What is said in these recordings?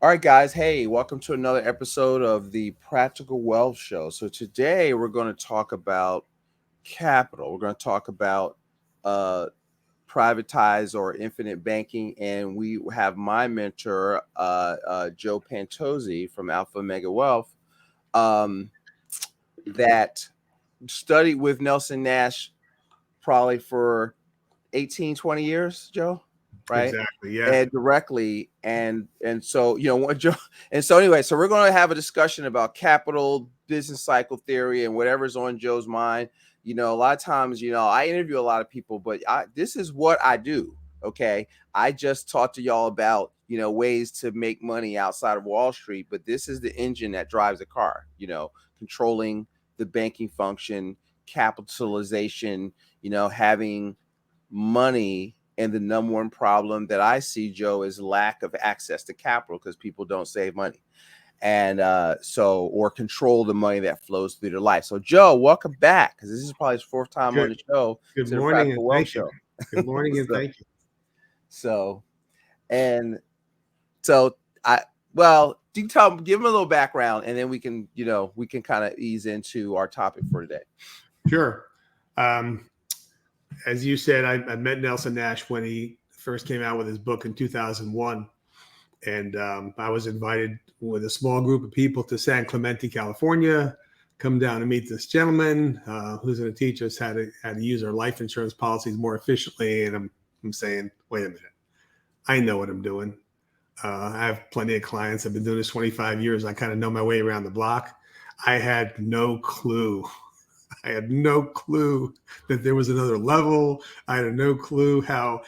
All right, guys. Hey, welcome to another episode of the Practical Wealth Show. So today we're going to talk about capital. We're going to talk about uh, privatized or infinite banking, and we have my mentor, Joe Pantozzi from Alpha Mega Wealth, um, that studied with Nelson Nash probably for 18, 20 years, Joe, right? Exactly. Yeah. And directly and so what Joe and so anyway, so we're going to have a discussion about capital, business cycle theory, and whatever's on Joe's mind. A lot of times, I interview a lot of people, but this is what I do. Okay. I just talked to y'all about, ways to make money outside of Wall Street, but this is the engine that drives the car, controlling the banking function, capitalization, having money. And the number one problem that I see, Joe, is lack of access to capital because people don't save money and or control the money that flows through their life. So, Joe, welcome back because this is probably his fourth time on Good. the show Good to the morning Practical and Wealth thank you. Show. Good morning and so, thank you. so, and so I well, do give him a little background, and then we can kind of ease into our topic for today. Sure. Um, as you said, I met Nelson Nash when he first came out with his book in 2001. And I was invited with a small group of people to San Clemente, California, come down and meet this gentleman who's going to teach us how to use our life insurance policies more efficiently. And I'm saying, wait a minute, I know what I'm doing. I have plenty of clients. I've been doing this 25 years. I kind of know my way around the block. I had no clue. I had no clue that there was another level. I had no clue how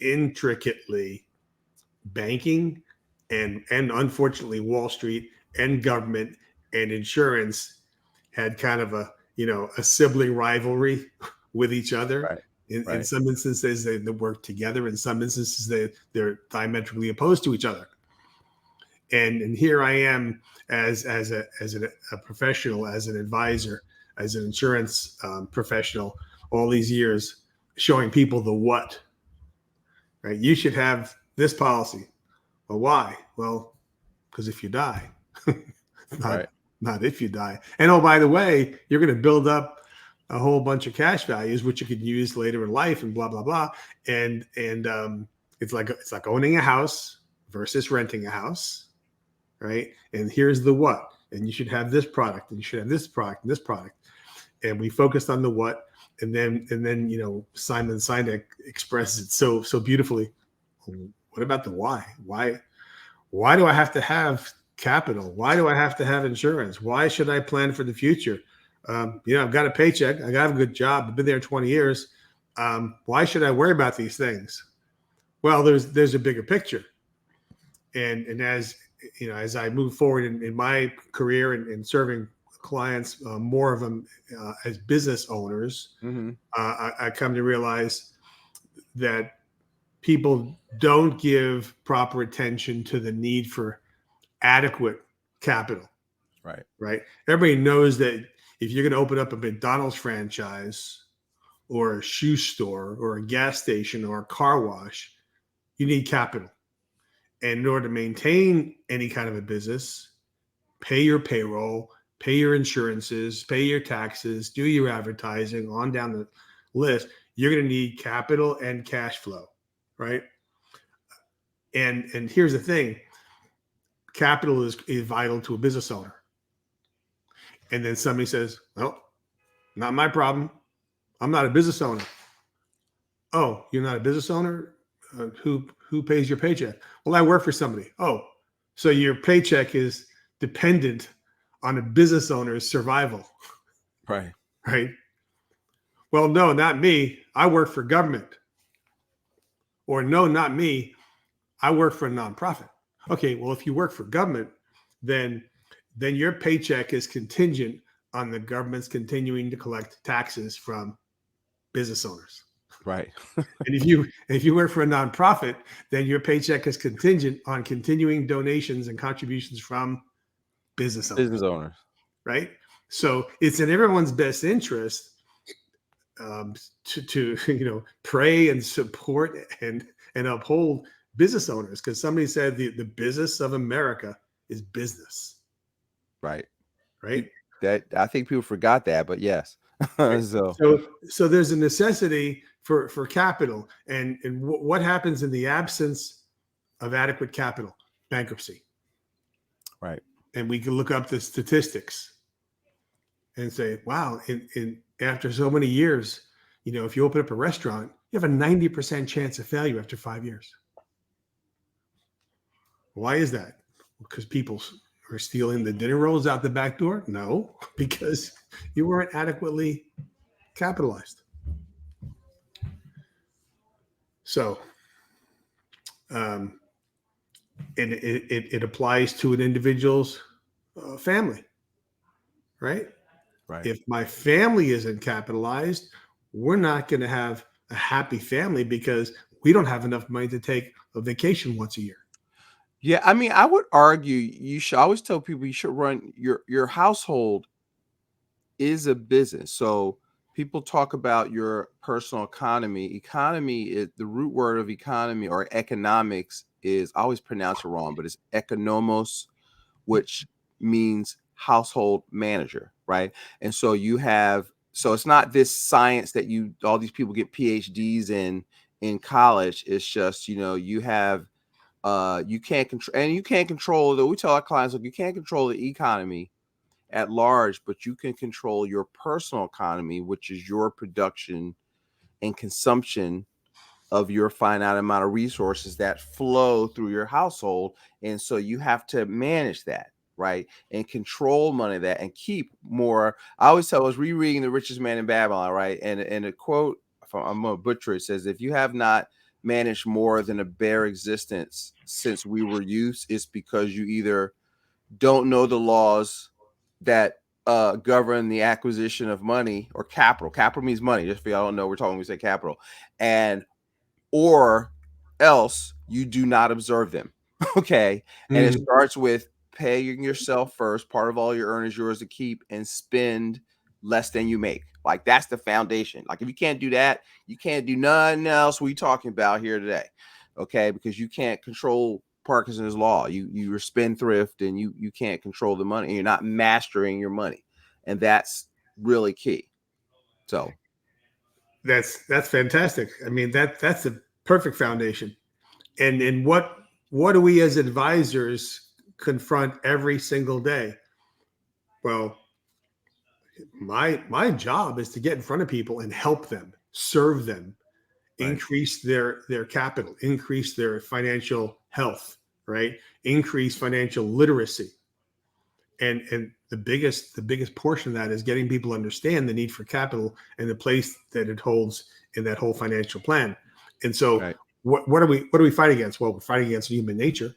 intricately banking and unfortunately Wall Street and government and insurance had kind of a sibling rivalry with each other. Right. In some instances, they work together. In some instances, they're diametrically opposed to each other. And here I am as a professional, as an advisor, as an insurance professional, all these years, showing people the what. Right? You should have this policy. Well, why? Well, because if you die, not if you die. And oh, by the way, you're going to build up a whole bunch of cash values, which you could use later in life, and blah blah blah. And it's like owning a house versus renting a house, right? And here's the what. And you should have this product, and you should have this product, and this product. And we focused on the what, and then Simon Sinek expresses it so beautifully. What about the why? Why do I have to have capital? Why do I have to have insurance? Why should I plan for the future? I've got a paycheck. I got a good job. I've been there 20 years. Why should I worry about these things? Well, there's a bigger picture. And as as I move forward in my career and serving clients, more of them as business owners, I come to realize that people don't give proper attention to the need for adequate capital. Right. Everybody knows that if you're going to open up a McDonald's franchise or a shoe store or a gas station or a car wash, you need capital. And in order to maintain any kind of a business, pay your payroll, pay your insurances, pay your taxes, do your advertising, on down the list, you're going to need capital and cash flow. Right. And here's the thing. Capital is vital to a business owner. And then somebody says, well, not my problem. I'm not a business owner. Oh, you're not a business owner? Who pays your paycheck? Well, I work for somebody. Oh, so your paycheck is dependent on a business owner's survival. Right. Right. Well, no, not me. I work for government. Or no, not me. I work for a nonprofit. Okay, well, if you work for government, then your paycheck is contingent on the government's continuing to collect taxes from business owners. Right. And if you work for a nonprofit, then your paycheck is contingent on continuing donations and contributions from business owners. Right. So it's in everyone's best interest to pray and support and uphold business owners, because somebody said the business of America is business, Right. right? That I think people forgot that, but yes. Right. So So there's a necessity for capital, and what happens in the absence of adequate capital? Bankruptcy. right. And we can look up the statistics and say, wow, in after so many years, if you open up a restaurant, you have a 90% chance of failure after 5 years. Why is that? Because people are stealing the dinner rolls out the back door? No, because you weren't adequately capitalized. So, um, and it applies to an individual's family, right? Right. If my family isn't capitalized, we're not going to have a happy family because we don't have enough money to take a vacation once a year. Yeah, I mean, I would argue you should I always tell people you should run your household is a business. So people talk about your personal economy. Economy is the root word of economy or economics is I always pronounce it wrong, but it's economos, which means household manager, right? And so so it's not this science that all these people get PhDs in college. It's just, you have you can't control and you can't control we tell our clients, look, you can't control the economy at large, but you can control your personal economy, which is your production and consumption of your finite amount of resources that flow through your household. And so you have to manage that, right? And control money that and keep more. I always tell I was rereading The Richest Man in Babylon, right? And a quote from I'm gonna butcher it says, if you have not managed more than a bare existence since we were youths, it's because you either don't know the laws that govern the acquisition of money or capital. Capital means money. Just for y'all don't know, we're talking when we say capital, and or else you do not observe them. Okay. And it Mm. starts with paying yourself first. Part of all your earn is yours to keep and spend less than you make. Like that's the foundation. Like if you can't do that, you can't do nothing else we talking about here today. Okay. Because you can't control Parkinson's law. You're spendthrift and you can't control the money. And you're not mastering your money. And that's really key. So That's fantastic. I mean, that's a perfect foundation. And what do we as advisors confront every single day? Well, my job is to get in front of people and help them, serve them, right. increase their capital, increase their financial health, right? Increase financial literacy. And the biggest portion of that is getting people to understand the need for capital and the place that it holds in that whole financial plan. And so Right. what are we fighting against? Well, we're fighting against human nature,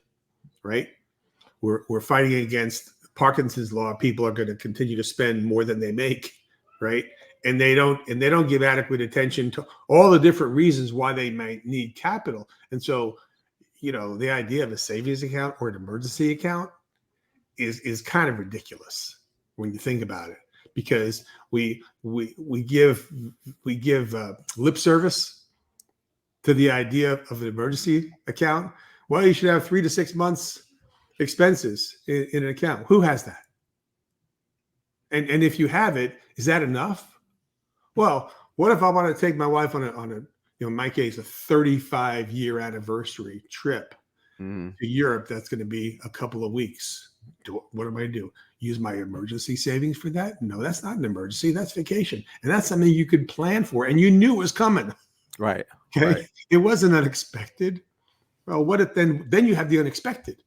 right? We're fighting against Parkinson's law. People are going to continue to spend more than they make, right? And they don't give adequate attention to all the different reasons why they might need capital. And so, the idea of a savings account or an emergency account is kind of ridiculous when you think about it, because we give lip service to the idea of an emergency account. Well, you should have 3 to 6 months expenses in an account. Who has that? And if you have it, is that enough? Well, what if I want to take my wife on a in my case, a 35-year anniversary trip Mm-hmm. to Europe? That's going to be a couple of weeks. What am I do? Use my emergency savings for that? No, that's not an emergency. That's vacation. And that's something you could plan for. And you knew it was coming. Right. Okay. Right. It wasn't unexpected. Well, what if then you have the unexpected?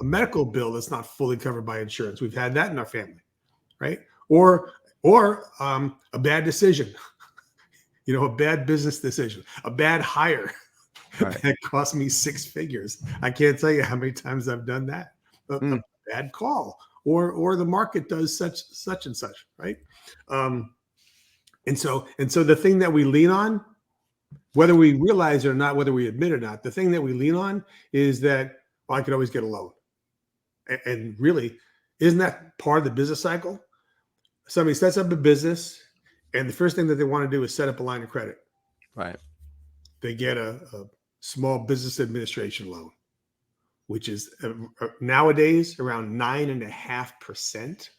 A medical bill that's not fully covered by insurance. We've had that in our family, right? Or a bad decision, a bad business decision, a bad hire Right. that cost me 6 figures. I can't tell you how many times I've done that. A bad call, or the market does such and such, right? And so the thing that we lean on, whether we realize it or not, whether we admit it or not, the thing that we lean on is that, well, I could always get a loan. And really, isn't that part of the business cycle? Somebody sets up a business, and the first thing that they want to do is set up a line of credit. Right. They get a small business administration loan, which is nowadays around 9.5%,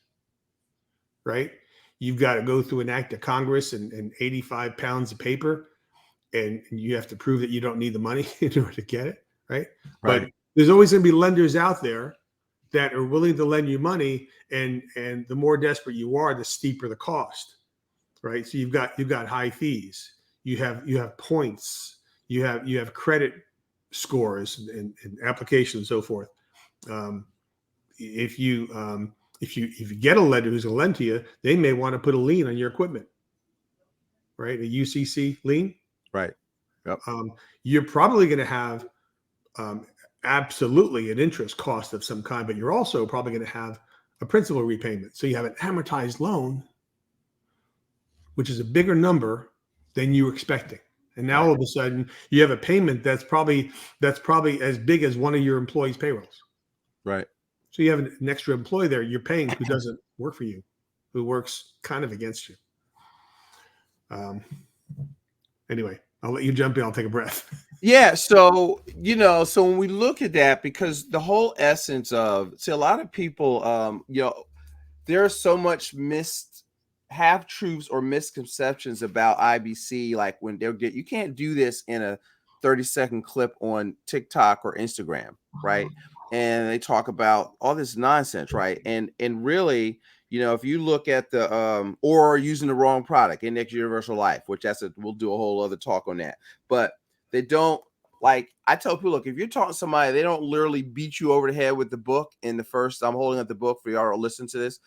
right? You've got to go through an act of Congress and 85 pounds of paper, and you have to prove that you don't need the money in order to get it, right? Right. But there's always going to be lenders out there that are willing to lend you money, and the more desperate you are, the steeper the cost, right? So you've got high fees, you have points, you have credit scores and applications and so forth. Um, if you get a lender who's going to lend to you, they may want to put a lien on your equipment, right? A UCC lien. Right. Yep. You're probably going to have absolutely an interest cost of some kind, but you're also probably going to have a principal repayment. So you have an amortized loan, which is a bigger number than you were expecting. And now all of a sudden you have a payment that's probably as big as one of your employees' payrolls. Right. So you have an extra employee there you're paying who doesn't work for you, who works kind of against you. Anyway, I'll let you jump in. I'll take a breath. Yeah. So, so when we look at that, because the whole essence of, see, a lot of people, there's so much half truths or misconceptions about IBC. Like when you can't do this in a 30-second clip on TikTok or Instagram, right? And they talk about all this nonsense, right? And really, if you look at the or using the wrong product, Index Universal Life, which we'll do a whole other talk on that. But they don't, like, I tell people, look, if you're talking to somebody, they don't literally beat you over the head with the book in the first. I'm holding up the book for y'all to listen to this.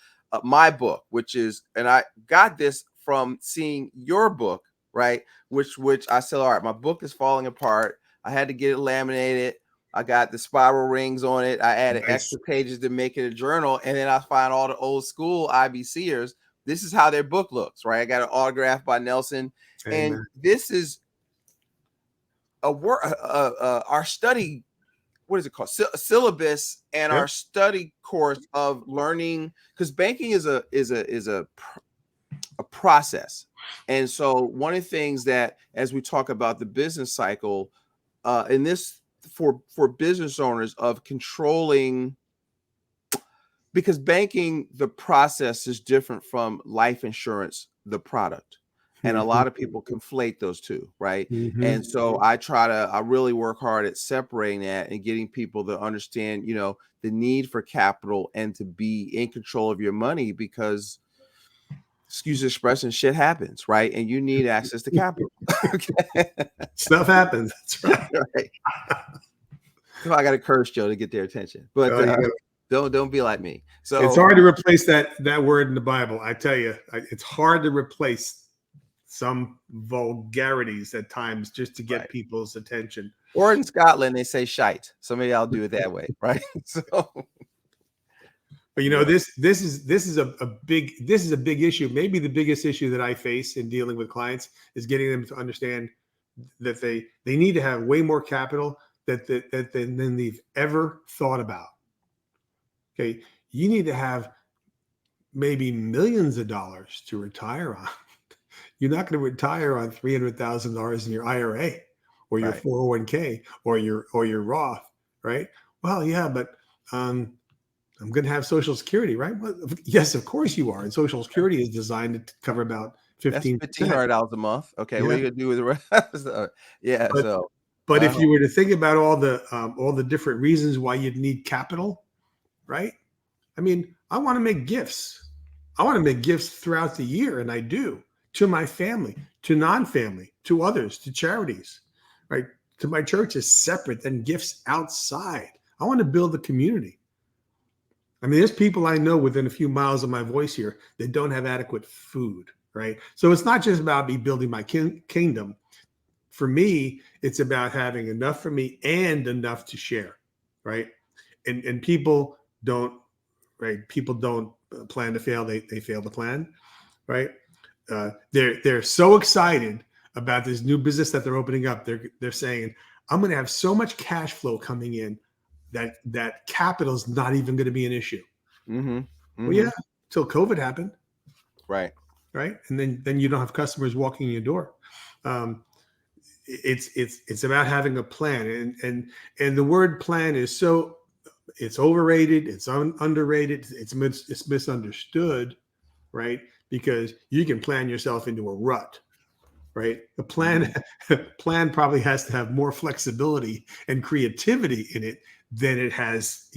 My book, which is, and I got this from seeing your book, right? Which I said, all right, my book is falling apart. I had to get it laminated. I got the spiral rings on it. I added extra pages to make it a journal. And then I find all the old school IBCers. This is how their book looks, right? I got an autograph by Nelson. Amen. And this is our study, what is it called? Syllabus and our study course of learning, because banking is a process. And so one of the things that, as we talk about the business cycle, in this for business owners of controlling, because banking, the process is different from life insurance, the product. And a lot of people conflate those two, right? Mm-hmm. And so I really work hard at separating that and getting people to understand, the need for capital and to be in control of your money, because, excuse the expression, shit happens, right? And you need access to capital. Okay. Stuff happens. That's right. Right. So I got to curse, Joe, to get their attention, but don't be like me. So it's hard to replace that word in the Bible. I tell you, it's hard to replace some vulgarities at times just to get people's attention. Or in Scotland, they say shite. So maybe I'll do it that way, right? So, but this is a big issue. Maybe the biggest issue that I face in dealing with clients is getting them to understand that they need to have way more capital than they've ever thought about. Okay, you need to have maybe millions of dollars to retire on. You're not going to retire on $300,000 in your IRA or your 401k or your Roth, right? Well, yeah, but I'm going to have Social Security, right? Well, yes, of course you are. And Social Security is designed to cover about 15%. That's $1,500 a month. Okay, what are you going to do with the rest? But if you were to think about all the different reasons why you'd need capital, right? I mean, I want to make gifts. I want to make gifts throughout the year, and I do. To my family, to non-family, to others, to charities, right? To my church is separate than gifts outside. I want to build a community. I mean, there's people I know within a few miles of my voice here that don't have adequate food, right? So it's not just about me building my kingdom. For me, it's about having enough for me and enough to share, right? And people don't, right? People don't plan to fail. They fail to plan, right? They're so excited about this new business that they're opening up. They're saying, I'm going to have so much cash flow coming in that capital is not even going to be an issue. Mm-hmm. Mm-hmm. Well, yeah, till COVID happened. Right. And then you don't have customers walking in your door. it's about having a plan, and the word plan is so, it's overrated, it's underrated, it's misunderstood, right? Because you can plan yourself into a rut, right? The plan plan probably has to have more flexibility and creativity in it than it has,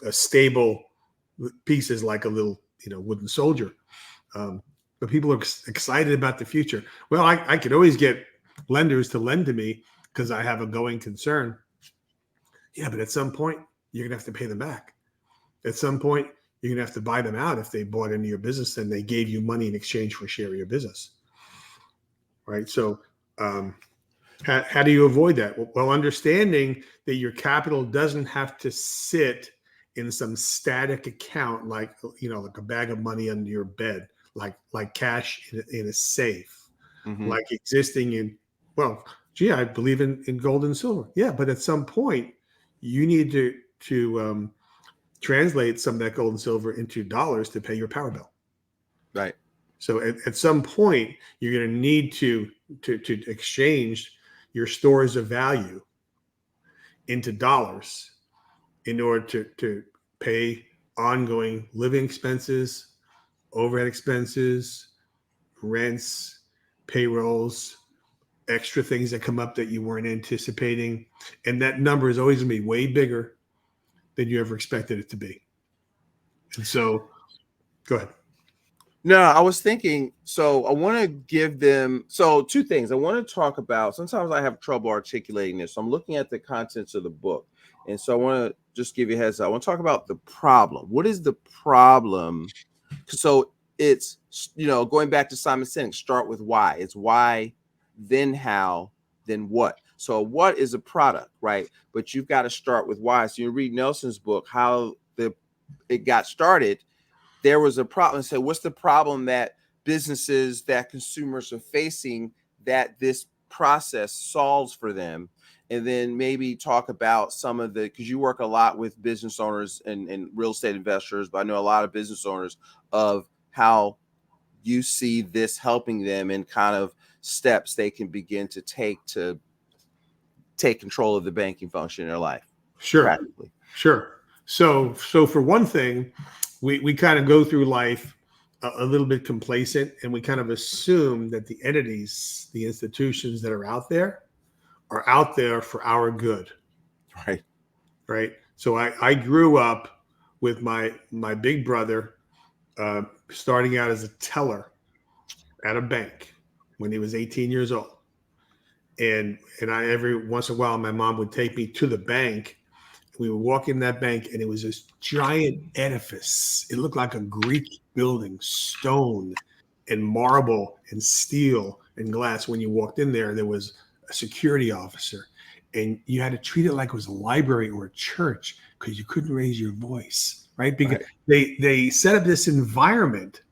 a stable pieces like a little, wooden soldier. But people are excited about the future. Well, I could always get lenders to lend to me because I have a going concern. Yeah, but at some point, you're going to have to pay them back. At some point, you're going to have to buy them out if they bought into your business and they gave you money in exchange for a share of your business. Right? So how do you avoid that? Well, understanding that your capital doesn't have to sit in some static account like a bag of money under your bed, like cash in a safe, like existing in, well, gee, I believe in gold and silver. Yeah, but at some point you need to translate some of that gold and silver into dollars to pay your power bill. Right. So at some point you're going to need to exchange your stores of value into dollars in order to pay ongoing living expenses, overhead expenses, rents, payrolls, extra things that come up that you weren't anticipating. And that number is always going to be way bigger than you ever expected it to be. And so, go ahead. No, I was thinking, so I want to give them, so two things. I want to talk about, sometimes I have trouble articulating this. So I'm looking at the contents of the book. And so I want to just give you a heads up. I want to talk about the problem. What is the problem? So it's, going back to Simon Sinek, start with why. It's why, then how, then what. So what is a product, right? But you've got to start with why. So you read Nelson's book, how it got started. There was a problem. So what's the problem that businesses, that consumers are facing that this process solves for them? And then maybe talk about some of the, because you work a lot with business owners and real estate investors, but I know a lot of business owners, of how you see this helping them and kind of steps they can begin to take control of the banking function in their life. Sure. Practically. Sure. So for one thing, we kind of go through life a little bit complacent, and we kind of assume that the entities, the institutions that are out there for our good. Right. Right. So I grew up with my big brother starting out as a teller at a bank when he was 18 years old. And I, every once in a while, my mom would take me to the bank. We would walk in that bank, and it was this giant edifice. It looked like a Greek building, stone and marble and steel and glass. When you walked in there, there was a security officer, and you had to treat it like it was a library or a church because you couldn't raise your voice, right? Because they set up this environment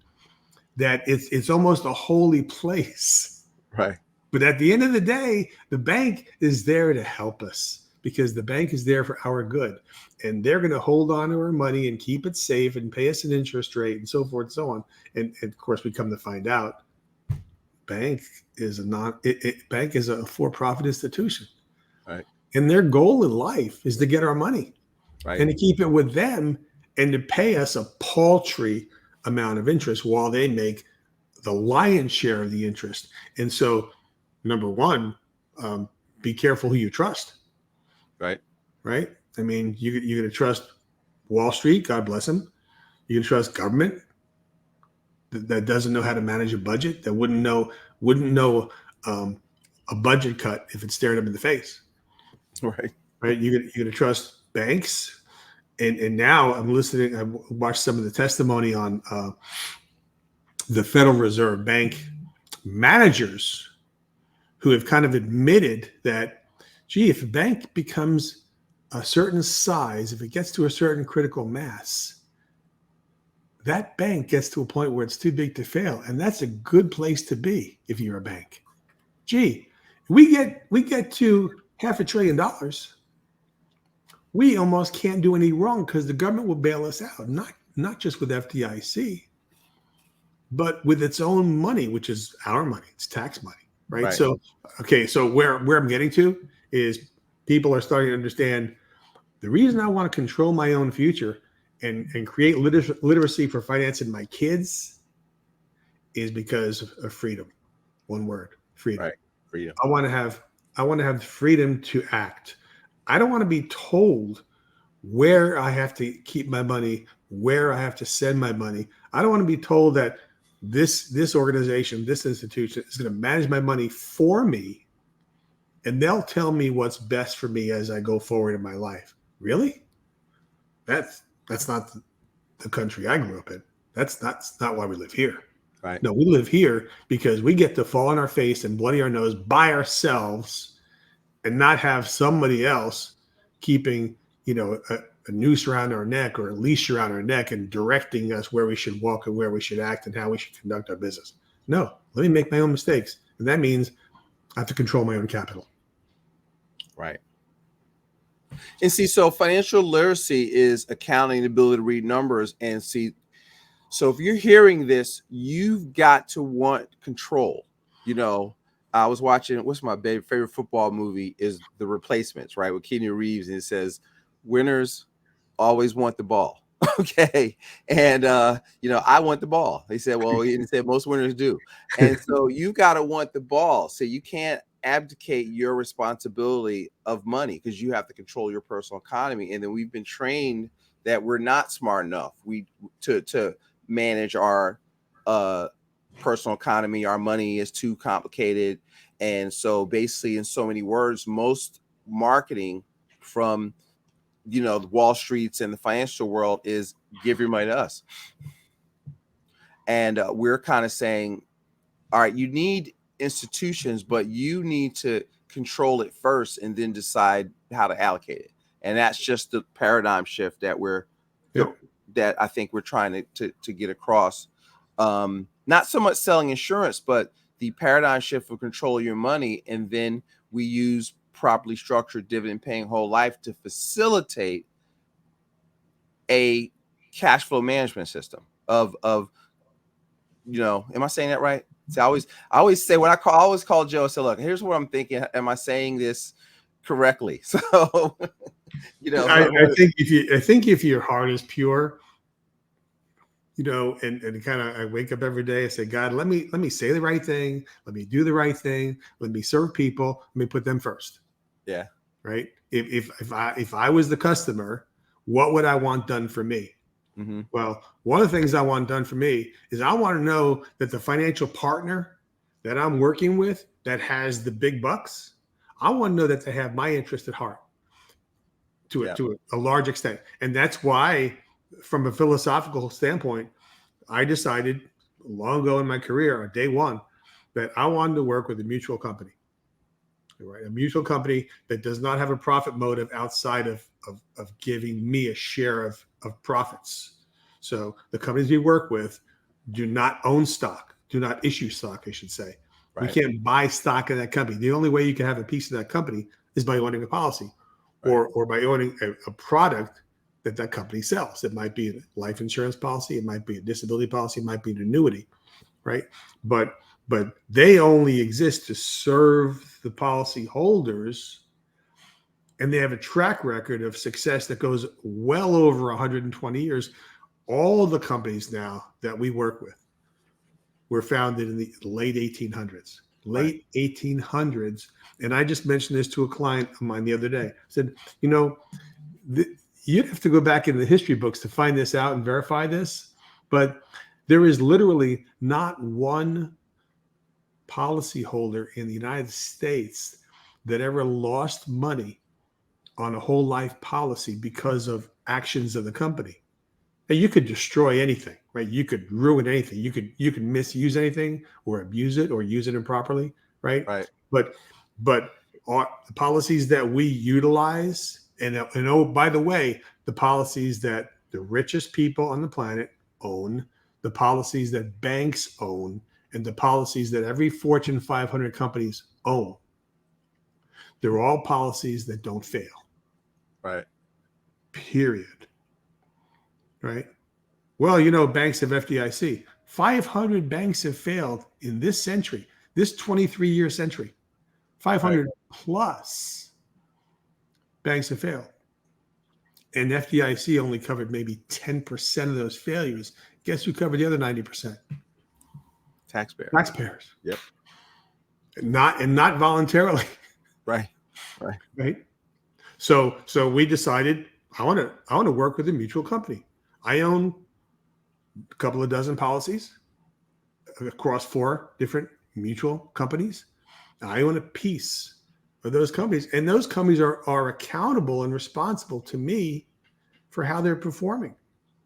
that it's almost a holy place. Right. But at the end of the day, the bank is there to help us, because the bank is there for our good, and they're going to hold on to our money and keep it safe and pay us an interest rate and so forth and so on. And of course, we come to find out, bank is a for-profit institution, right? And their goal in life is to get our money, right, and to keep it with them, and to pay us a paltry amount of interest while they make the lion's share of the interest. And so, number one, be careful who you trust. Right. I mean, you're going to trust Wall Street, God bless them. You can trust government that doesn't know how to manage a budget, that wouldn't know a budget cut if it stared them in the face. Right. You're going to trust banks. And now I'm listening. I watched some of the testimony on the Federal Reserve Bank managers who have kind of admitted that, gee, if a bank becomes a certain size, if it gets to a certain critical mass, that bank gets to a point where it's too big to fail. And that's a good place to be if you're a bank. Gee, we get to $500 billion. We almost can't do any wrong because the government will bail us out, not just with FDIC, but with its own money, which is our money, it's tax money. right? Right. So, okay, so where I'm getting to is people are starting to understand the reason I want to control my own future and create literacy for financing my kids is because of freedom. One word, freedom. Right. Freedom. I want to have the freedom to act. I don't want to be told where I have to keep my money, where I have to send my money. I don't want to be told that this organization, this institution is going to manage my money for me, and they'll tell me what's best for me as I go forward in my life. Really? That's not the country I grew up in. That's not why we live here. Right. No, we live here because we get to fall on our face and bloody our nose by ourselves and not have somebody else keeping, a noose around our neck or a leash around our neck and directing us where we should walk and where we should act and how we should conduct our business. No, let me make my own mistakes. And that means I have to control my own capital. Right. And see, so financial literacy is accounting, the ability to read numbers and see. So if you're hearing this, you've got to want control. I was watching, what's my favorite football movie is The Replacements, right? With Keanu Reeves, and it says, winners always want the ball. Okay. And I want the ball. They said, well, he said most winners do. And so you got to want the ball. So you can't abdicate your responsibility of money because you have to control your personal economy. And then we've been trained that we're not smart enough to manage our personal economy. Our money is too complicated. And so basically, in so many words, most marketing from the Wall Streets and the financial world is give your money to us. And we're kind of saying, all right, you need institutions, but you need to control it first and then decide how to allocate it. And that's just the paradigm shift that that I think we're trying to get across. Not so much selling insurance, but the paradigm shift of control your money. And then we use properly structured dividend paying whole life to facilitate a cash flow management system of am I saying that right? See, I always say I always call Joe and say, look, here's what I'm thinking. Am I saying this correctly? So, I think if your heart is pure, and kind of I wake up every day and say, God, let me say the right thing. Let me do the right thing. Let me serve people. Let me put them first. Yeah. Right. If I was the customer, what would I want done for me? Mm-hmm. Well, one of the things I want done for me is I want to know that the financial partner that I'm working with that has the big bucks, I want to know that they have my interest at heart to a large extent. And that's why, from a philosophical standpoint, I decided long ago in my career, on day one, that I wanted to work with a mutual company. Right? A mutual company that does not have a profit motive outside of giving me a share of profits. So the companies we work with do not own stock, do not issue stock, I should say. Right. We can't buy stock in that company. The only way you can have a piece of that company is by owning a policy, right, or by owning a product that company sells. It might be a life insurance policy, it might be a disability policy, it might be an annuity, right? But they only exist to serve the policy holders, and they have a track record of success that goes well over 120 years. All the companies now that we work with were founded in the late 1800s. Late 1800s. And I just mentioned this to a client of mine the other day. I said, you'd have to go back into the history books to find this out and verify this, but there is literally not one policyholder in the United States that ever lost money on a whole life policy because of actions of the company. And you could destroy anything, right? You could ruin anything. You could misuse anything or abuse it or use it improperly, right? Right. But the policies that we utilize, and oh, by the way, the policies that the richest people on the planet own, the policies that banks own, and the policies that every Fortune 500 companies own, they're all policies that don't fail. Right. Period. Right. Well, banks have FDIC. 500 banks have failed in this century. This 23-year century, 500 Right. plus banks have failed. And FDIC only covered maybe 10% of those failures. Guess who covered the other 90%? Taxpayer. Taxpayers. Yep. Not voluntarily, Right. Right. right? So we decided I want to work with a mutual company. I own a couple of dozen policies across 4 different mutual companies. I own a piece of those companies, and those companies are accountable and responsible to me for how they're performing.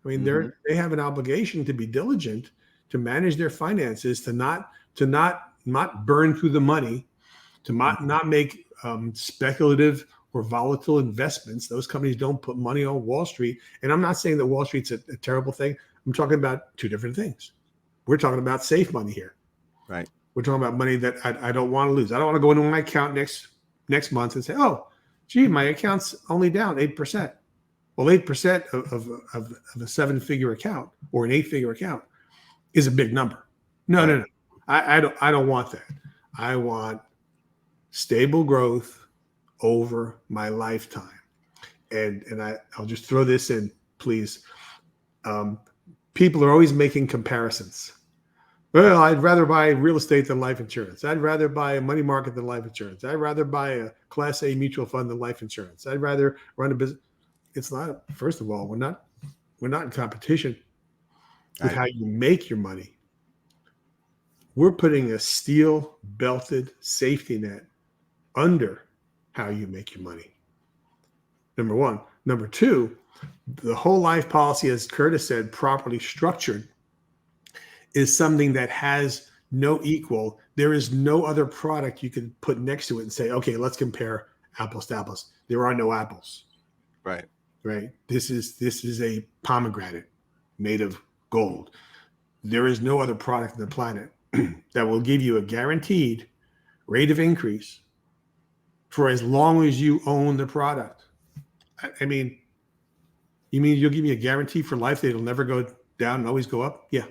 I mean, Mm-hmm. they have an obligation to be diligent, to manage their finances, to not burn through the money, to not make speculative or volatile investments. Those companies don't put money on Wall Street. And I'm not saying that Wall Street's a terrible thing. I'm talking about 2 different things. We're talking about safe money here. Right. We're talking about money that I don't want to lose. I don't want to go into my account next month and say, oh, gee, my account's only down 8%. Well, 8% of a 7-figure account or an 8-figure account is a big number. No. I don't want that. I want stable growth over my lifetime. And I'll just throw this in, please. People are always making comparisons. Well, I'd rather buy real estate than life insurance. I'd rather buy a money market than life insurance. I'd rather buy a Class A mutual fund than life insurance. I'd rather run a business. It's not. First of all, we're not in competition with how you make your money. We're putting a steel belted safety net under how you make your money. Number one. Number two, the whole life policy, as Curtis said, properly structured, is something that has no equal. There is no other product you can put next to it and say, okay, let's compare apples to apples. There are no apples. Right. Right. This is a pomegranate made of gold. There is no other product on the planet that will give you a guaranteed rate of increase for as long as you own the product. I mean, you mean you'll give me a guarantee for life that it'll never go down and always go up? Yeah.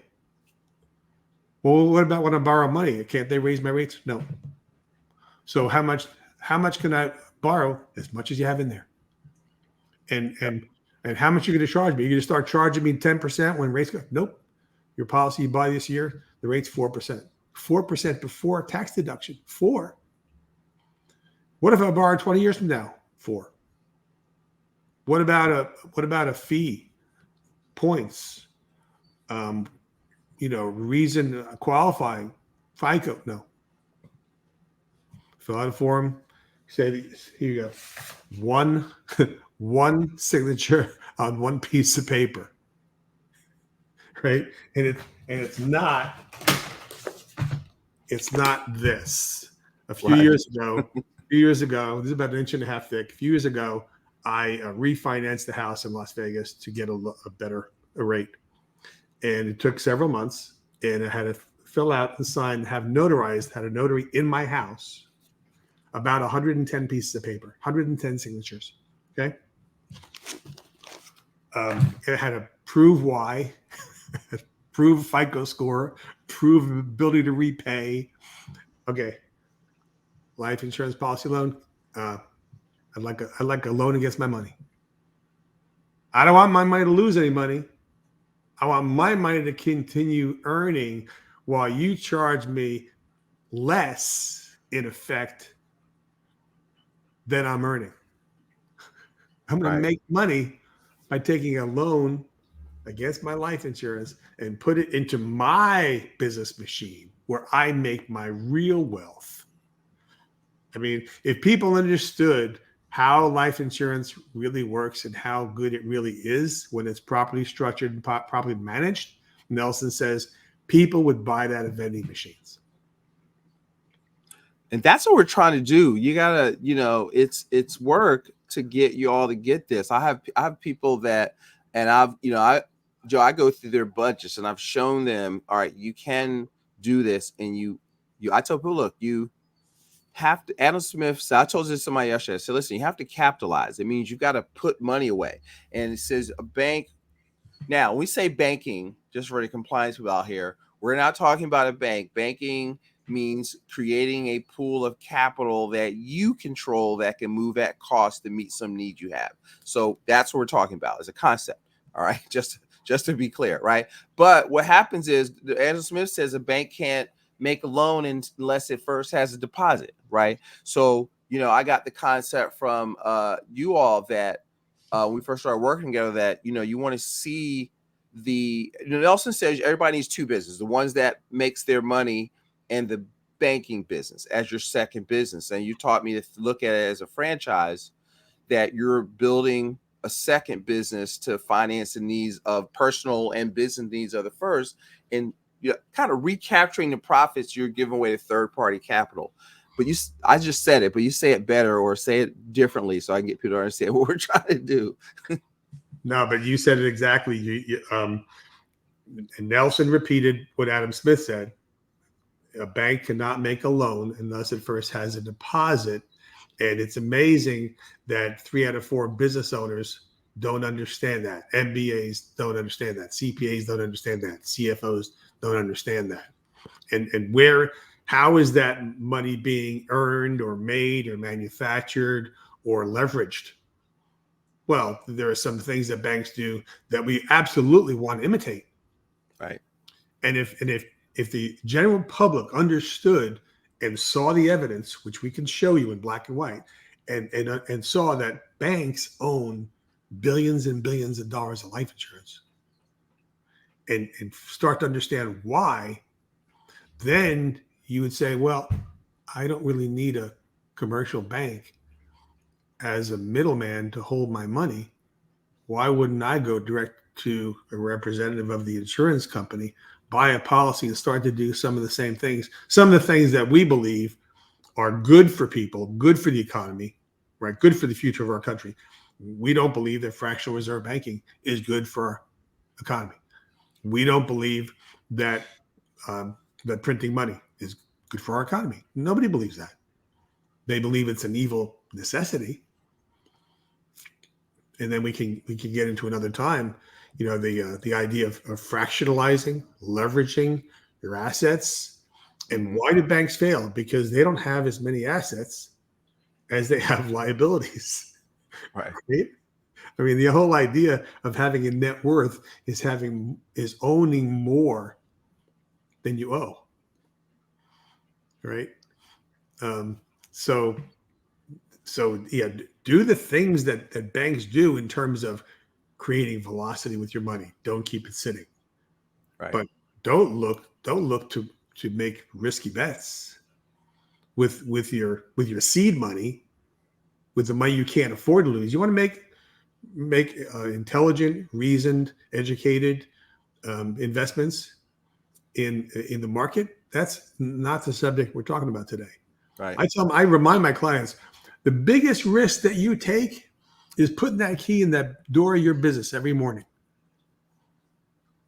Well, what about when I borrow money? Can't they raise my rates? No. So how much can I borrow? As much as you have in there. And how much are you going to charge me? You're going to start charging me 10% when rates go? Nope. Your policy you buy this year, the rate's 4%. 4% before tax deduction. 4. What if I borrow 20 years from now? 4. What about a fee? Points? Reason qualifying? FICO? No. Fill out a form. Say, here you go. One signature on one piece of paper, right? And it's not this. A few years ago, this is about 1.5 inches thick. A few years ago, I refinanced the house in Las Vegas to get a better rate, and it took several months. And I had to fill out and sign, had a notary in my house, about 110 pieces of paper, 110 signatures. Okay. It had to prove why, prove FICO score, prove ability to repay. Okay. Life insurance policy loan. I'd like a loan against my money. I don't want my money to lose any money. I want my money to continue earning while you charge me less, in effect, than I'm earning. I'm going to make money by taking a loan against my life insurance and put it into my business machine where I make my real wealth. I mean, if people understood how life insurance really works and how good it really is when it's properly structured and properly managed, Nelson says people would buy that at vending machines. And that's what we're trying to do. You gotta, it's work to get you all to get this. I have people that, and I go through their budgets and I've shown them, all right, you can do this. And I tell people, look, you have to, Adam Smith said, I told this to somebody yesterday. I said, listen, you have to capitalize. It means you got to put money away. And it says a bank. Now, when we say banking, just for the compliance people out here, we're not talking about a bank. Banking means creating a pool of capital that you control that can move at cost to meet some need you have. So that's what we're talking about as a concept. All right, just to be clear, right? But what happens is, Adam Smith says a bank can't make a loan unless it first has a deposit, right? So I got the concept from you all that when we first started working together, that you want to see Nelson says everybody needs two businesses: the ones that makes their money and the banking business as your second business. And you taught me to look at it as a franchise, that you're building a second business to finance the needs of personal and business needs of the first, and kind of recapturing the profits you're giving away to third party capital. But I just said it, but you say it better or say it differently so I can get people to understand what we're trying to do. No, but you said it exactly. And Nelson repeated what Adam Smith said. A bank cannot make a loan unless it first has a deposit. And it's amazing that 3 out of 4 business owners don't understand that. MBAs don't understand that. CPAs don't understand that. CFOs don't understand that. And how is that money being earned or made or manufactured or leveraged? Well, there are some things that banks do that we absolutely want to imitate. Right. And if the general public understood and saw the evidence, which we can show you in black and white, and saw that banks own billions and billions of dollars of life insurance, and start to understand why, then you would say, well, I don't really need a commercial bank as a middleman to hold my money. Why wouldn't I go direct to a representative of the insurance company, buy a policy, and start to do some of the same things, some of the things that we believe are good for people, good for the economy, right? Good for the future of our country. We don't believe that fractional reserve banking is good for our economy. We don't believe that that printing money is good for our economy. Nobody believes that. They believe it's an evil necessity. And then we can get into another time, the idea of fractionalizing, leveraging your assets. And why do banks fail? Because they don't have as many assets as they have liabilities. Right. Right? I mean, the whole idea of having a net worth is owning more than you owe. Right. So yeah, do the things that banks do in terms of creating velocity with your money. Don't keep it sitting. Right. But don't look to make risky bets with your seed money, with the money you can't afford to lose. You want to make intelligent, reasoned, educated investments in the market. That's not the subject we're talking about today. Right. I remind my clients, the biggest risk that you take is putting that key in that door of your business every morning.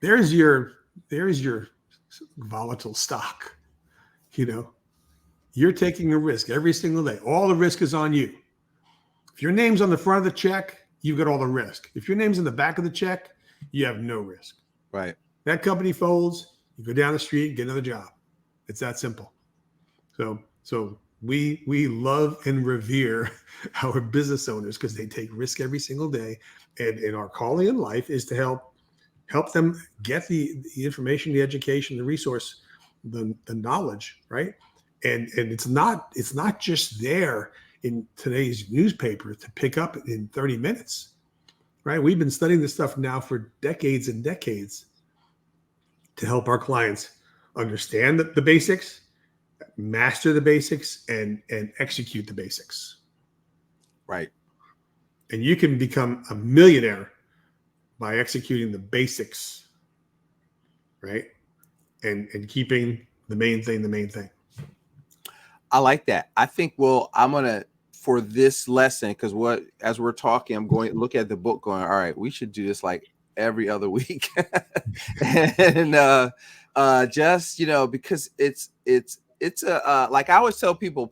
There's your volatile stock. You're taking a risk every single day. All the risk is on you. If your name's on the front of the check, you've got all the risk. If your name's in the back of the check, you have no risk. Right. That company folds, you go down the street, get another job. It's that simple. So we love and revere our business owners because they take risk every single day. And our calling in life is to help them get the information, the education, the resource, the knowledge, right? And it's not just there in today's newspaper to pick up in 30 minutes, right? We've been studying this stuff now for decades and decades to help our clients understand the basics, master the basics, and execute the basics. Right. And you can become a millionaire by executing the basics, right? And keeping the main thing. I like that. I think, I'm going to, for this lesson, because as we're talking, I'm going to look at the book going, all right, we should do this like every other week. And just, because it's a, like I always tell people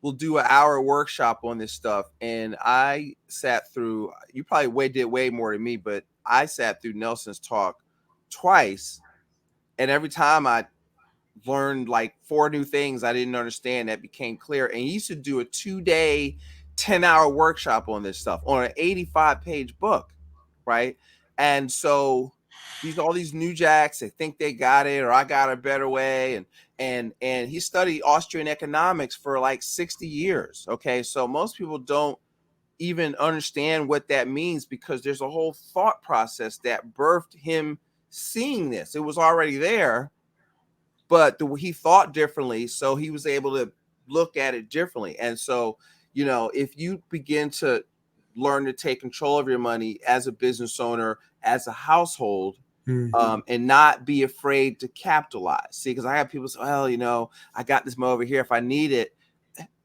will do an hour workshop on this stuff. And I sat through, you probably did way more than me, but I sat through Nelson's talk twice. And every time I learned like 4 new things I didn't understand that became clear. And he used to do a 2-day, 10-hour workshop on this stuff on an 85-page book, right? And so all these new jacks, they think they got it, or I got a better way. And he studied Austrian economics for like 60 years. Okay. So most people don't even understand what that means, because there's a whole thought process that birthed him seeing this. It was already there, but he thought differently, so he was able to look at it differently. And so, if you begin to learn to take control of your money as a business owner, as a household, and not be afraid to capitalize. See, because I have people say, well, I got this money over here. If I need it,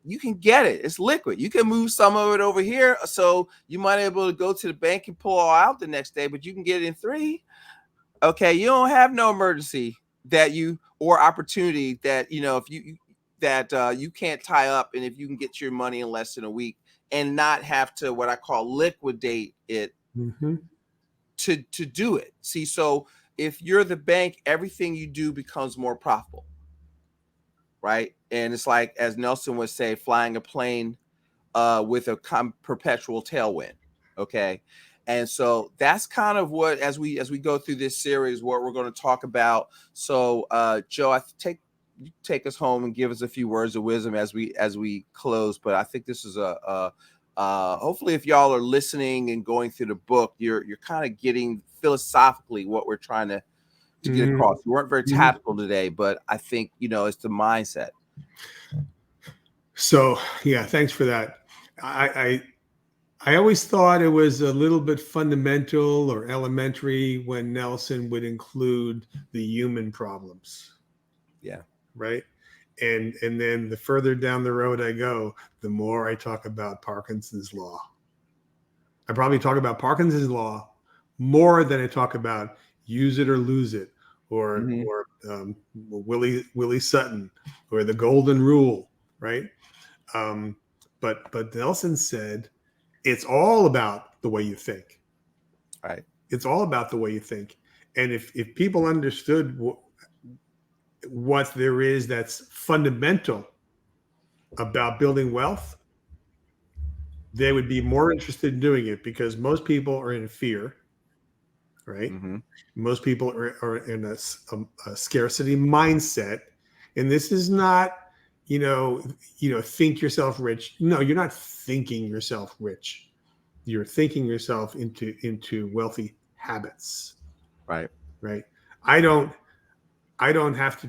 you can get it. It's liquid. You can move some of it over here. So you might be able to go to the bank and pull all out the next day, but you can get it in 3. Okay. You don't have no emergency or opportunity that, if you can't tie up, and if you can get your money in less than a week and not have to, what I call, liquidate it to do it. See, so if you're the bank, everything you do becomes more profitable. Right. And it's like, as Nelson would say, flying a plane with a perpetual tailwind. Okay. And so that's kind of what, as we go through this series, what we're going to talk about. So Joe, take us home and give us a few words of wisdom as we close. But I think this is hopefully, if y'all are listening and going through the book, you're kind of getting philosophically what we're trying to get across. We weren't very tactical today, but I think, it's the mindset. So yeah, thanks for that. I always thought it was a little bit fundamental or elementary when Nelson would include the human problems. Yeah. Right. And then the further down the road I go, the more I talk about Parkinson's law. I probably talk about Parkinson's law more than I talk about use it or lose it, or Willie Sutton, or the golden rule, right? But Nelson said it's all about the way you think. Right. It's all about the way you think. And if people understood what there is that's fundamental about building wealth, they would be more interested in doing it, because most people are in fear, right? Most people are in a scarcity mindset. And this is not, think yourself rich. No, you're not thinking yourself rich. You're thinking yourself into wealthy habits. Right. Right. I don't have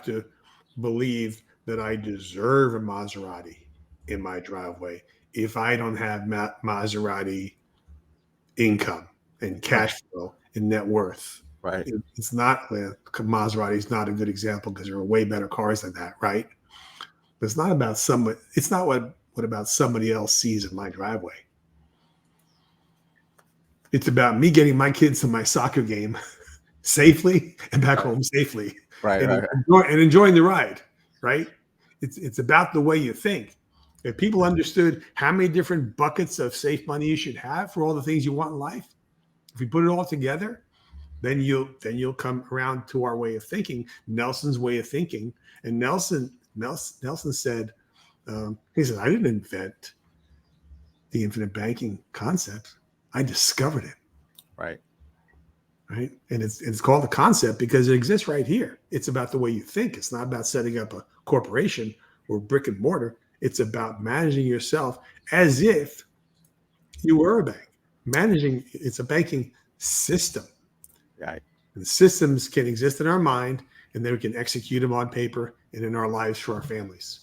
to believe that I deserve a Maserati in my driveway if I don't have Maserati income and cash flow and net worth. Right. It's not, Maserati is not a good example, because there are way better cars than that, right? But it's not about it's not what about somebody else sees in my driveway. It's about me getting my kids to my soccer game safely and back home safely, and enjoying the ride, right? It's about the way you think. If people understood how many different buckets of safe money you should have for all the things you want in life, if we put it all together, then you'll come around to our way of thinking, Nelson's way of thinking. And Nelson said, he said, I didn't invent the infinite banking concept. I discovered it. Right. Right. And it's called the concept because it exists right here. It's about the way you think. It's not about setting up a corporation or brick and mortar. It's about managing yourself as if you were a bank. It's a banking system. Right. And systems can exist in our mind, and then we can execute them on paper and in our lives for our families.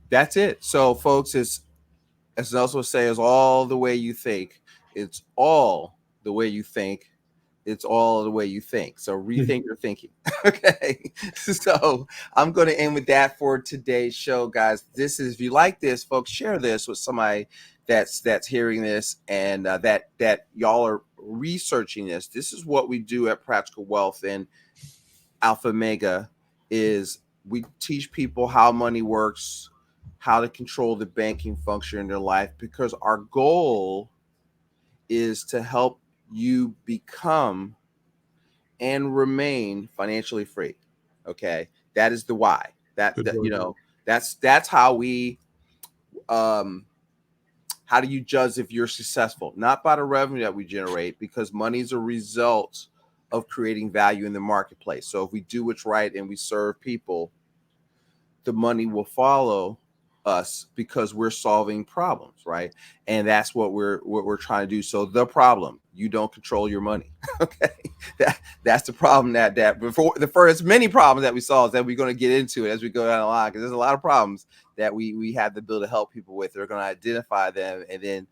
That's it. So, folks, it's, as Nelson say, is all the way you think. It's all the way you think. It's all the way you think. So rethink your thinking. Okay. So I'm going to end with that for today's show, guys. This is, if you like this, folks, share this with somebody that's hearing this, and that y'all are researching this. This is what we do at Practical Wealth and Alpha Mega, is we teach people how money works, how to control the banking function in their life, because our goal is to help you become and remain financially free. Okay, that is the why. Good You word. know, that's how we how do you judge if you're successful? Not by the revenue that we generate, because money is a result of creating value in the marketplace. So if we do what's right and we serve people, the money will follow us because we're solving problems, right? And that's what we're trying to do. So the problem, you don't control your money. Okay, that's the problem. That before the first many problems that we solve that we're going to get into it as we go down the line, because there's a lot of problems that we have the ability to help people with. They're going to identify them and then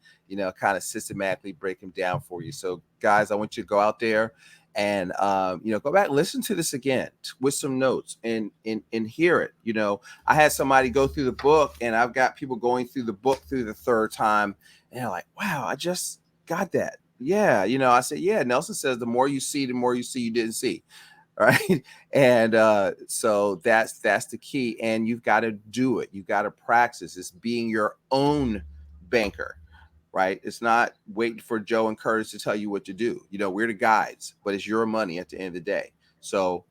kind of systematically break them down for you. So guys, I want you to go out there and go back, listen to this again with some notes and hear it. I had somebody go through the book, and I've got people going through the book through the third time, and they're like, wow, I just got that. Yeah. I said, yeah, Nelson says the more you see, the more you see you didn't see. Right. And so that's the key. And you've got to do it. You've got to practice. It's being your own banker. Right. It's not waiting for Joe and Curtis to tell you what to do. We're the guides, but it's your money at the end of the day. So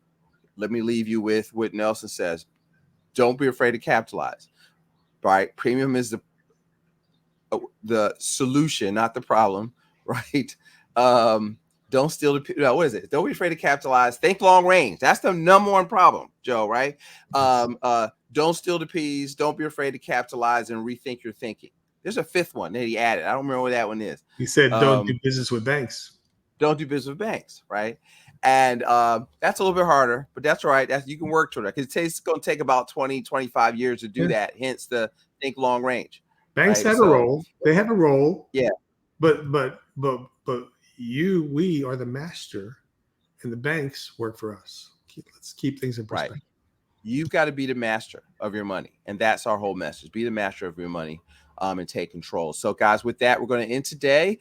let me leave you with what Nelson says. Don't be afraid to capitalize. Right. Premium is the solution, not the problem. Right. Don't steal what is it? Don't be afraid to capitalize. Think long range. That's the number one problem, Joe. Right. Don't steal the peas. Don't be afraid to capitalize and rethink your thinking. There's a fifth one that he added. I don't remember what that one is. He said, don't do business with banks. Don't do business with banks, right? And that's a little bit harder, but that's all right. You can work toward that, because it's going to take about 20, 25 years to do that. Hence the think long range. Banks right? have a role. They have a role. Yeah. But we are the master, and the banks work for us. Let's keep things in perspective. Right. You've got to be the master of your money. And that's our whole message. Be the master of your money and take control. So guys, with that, we're going to end today.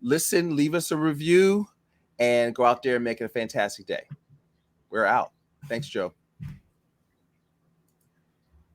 Listen, leave us a review, and go out there and make it a fantastic day. We're out. Thanks, Joe.